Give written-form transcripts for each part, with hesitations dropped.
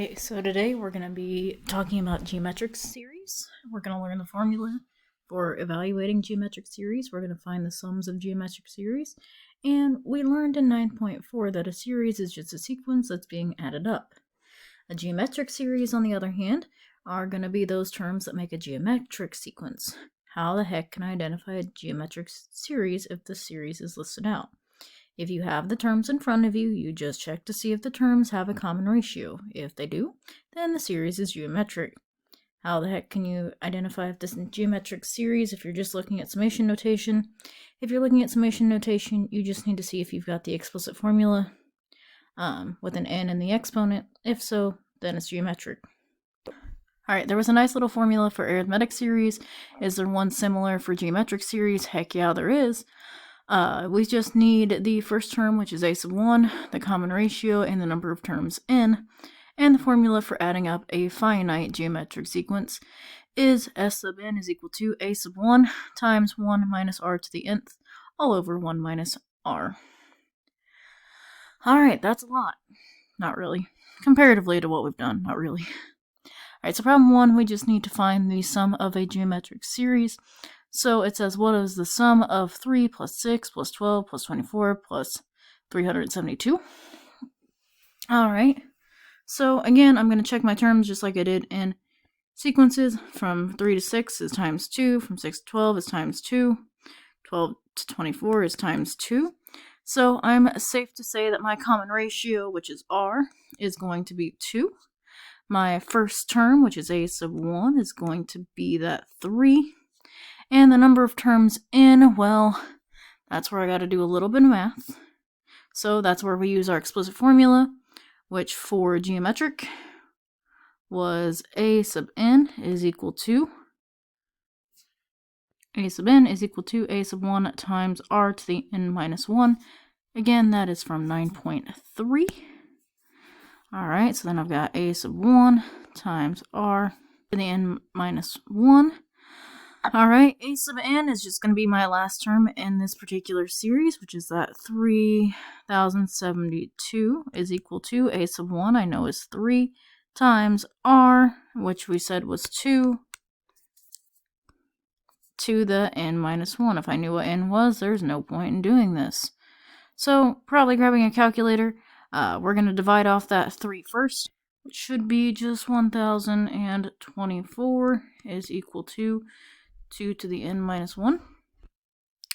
Okay, so today we're going to be talking about geometric series. We're going to learn the formula for evaluating geometric series. We're going to find the sums of geometric series. And we learned in 9.4 that a series is just a sequence that's being added up. A geometric series, on the other hand, are going to be those terms that make a geometric sequence. How the heck can I identify a geometric series if the series is listed out? If you have the terms in front of you, you just check to see if the terms have a common ratio. If they do, then the series is geometric. How the heck can you identify if this is a geometric series if you're just looking at summation notation? If you're looking at summation notation, you just need to see if you've got the explicit formula with an n in the exponent. If so, then it's geometric. Alright, there was a nice little formula for arithmetic series. Is there one similar for geometric series? Heck yeah, there is. We just need the first term, which is a sub 1, the common ratio, and the number of terms n. And the formula for adding up a finite geometric sequence is s sub n is equal to a sub 1 times 1 minus r to the nth all over 1 minus r. Alright, that's a lot. Not really. Comparatively to what we've done, not really. Alright, so problem 1, we just need to find the sum of a geometric series. So it says, what is the sum of 3 plus 6 plus 12 plus 24 plus 372? Alright, so again, I'm going to check my terms just like I did in sequences. From 3 to 6 is times 2, from 6 to 12 is times 2, 12 to 24 is times 2. So I'm safe to say that my common ratio, which is r, is going to be 2. My first term, which is a sub 1, is going to be that 3. And the number of terms n, well, that's where I got to do a little bit of math. So that's where we use our explicit formula, which for geometric was a sub n is equal to a sub 1 times r to the n minus 1. Again, that is from 9.3. Alright, so then I've got a sub 1 times r to the n minus 1. Alright, a sub n is just going to be my last term in this particular series, which is that 3072 is equal to a sub 1, I know is 3, times r, which we said was 2, to the n minus 1. If I knew what n was, there's no point in doing this. So, probably grabbing a calculator, we're going to divide off that 3 first, which should be just 1024 is equal to 2 to the n minus 1.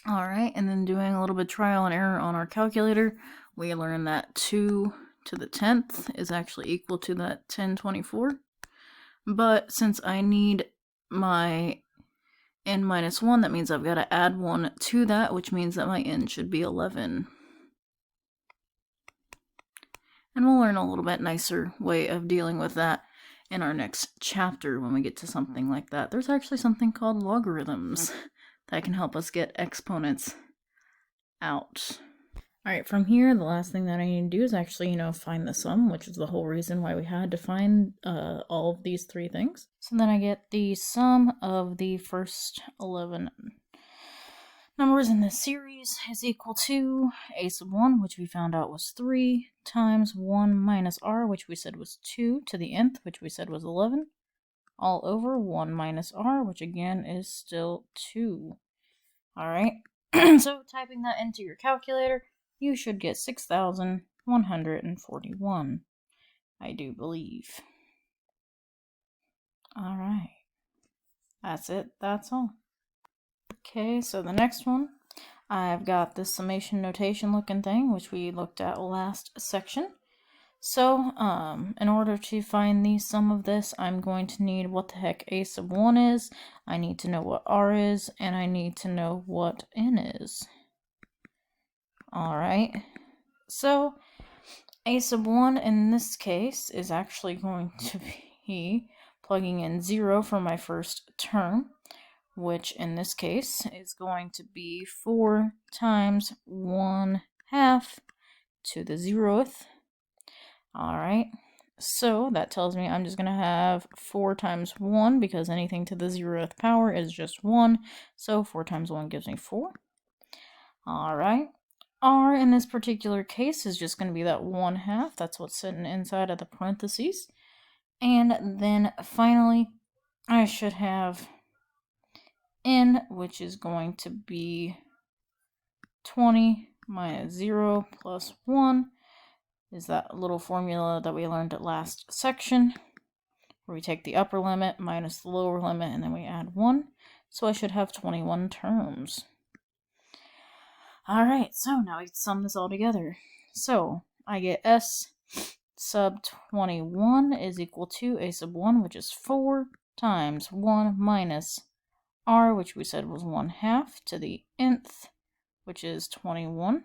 Alright, and then doing a little bit of trial and error on our calculator, we learn that 2 to the 10th is actually equal to that 1024. But since I need my n minus 1, that means I've got to add 1 to that, which means that my n should be 11. And we'll learn a little bit nicer way of dealing with that in our next chapter when we get to something like that. There's actually something called logarithms that can help us get exponents out. Alright, from here, the last thing that I need to do is actually, find the sum, which is the whole reason why we had to find all of these 3 things. So then I get the sum of the first 11 numbers in this series is equal to a sub 1, which we found out was 3, times 1 minus r, which we said was 2, to the nth, which we said was 11, all over 1 minus r, which again is still 2. Alright, so typing that into your calculator, you should get 6,141, I do believe. Alright, that's it, that's all. Okay, so the next one, I've got this summation notation looking thing, which we looked at last section. So, in order to find the sum of this, I'm going to need what the heck a sub 1 is, I need to know what r is, and I need to know what n is. Alright, so a sub 1 in this case is actually going to be plugging in 0 for my first term, which in this case is going to be 4 times 1/2 to the 0th. Alright, so that tells me I'm just going to have 4 times 1, because anything to the 0th power is just 1, so 4 times 1 gives me 4. Alright, r in this particular case is just going to be that 1/2, that's what's sitting inside of the parentheses. And then finally, I should have n, which is going to be 20 minus 0 plus 1, is that little formula that we learned at last section, where we take the upper limit minus the lower limit, and then we add 1. So I should have 21 terms. Alright, so now we sum this all together. So I get S sub 21 is equal to A sub 1, which is 4 times 1 minus R, which we said was 1/2, to the nth, which is 21.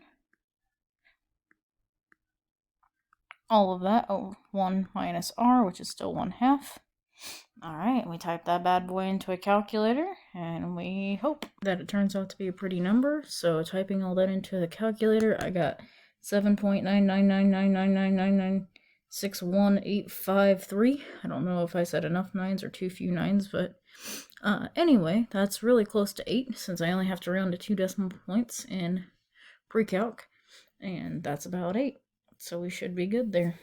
All of that, 1 minus R, which is still 1/2. Alright, we type that bad boy into a calculator, and we hope that it turns out to be a pretty number. So typing all that into the calculator, I got 7.99999996185.3. I don't know if I said enough nines or too few nines, but anyway, that's really close to 8, since I only have to round to 2 decimal points in pre-calc, and that's about 8. So we should be good there.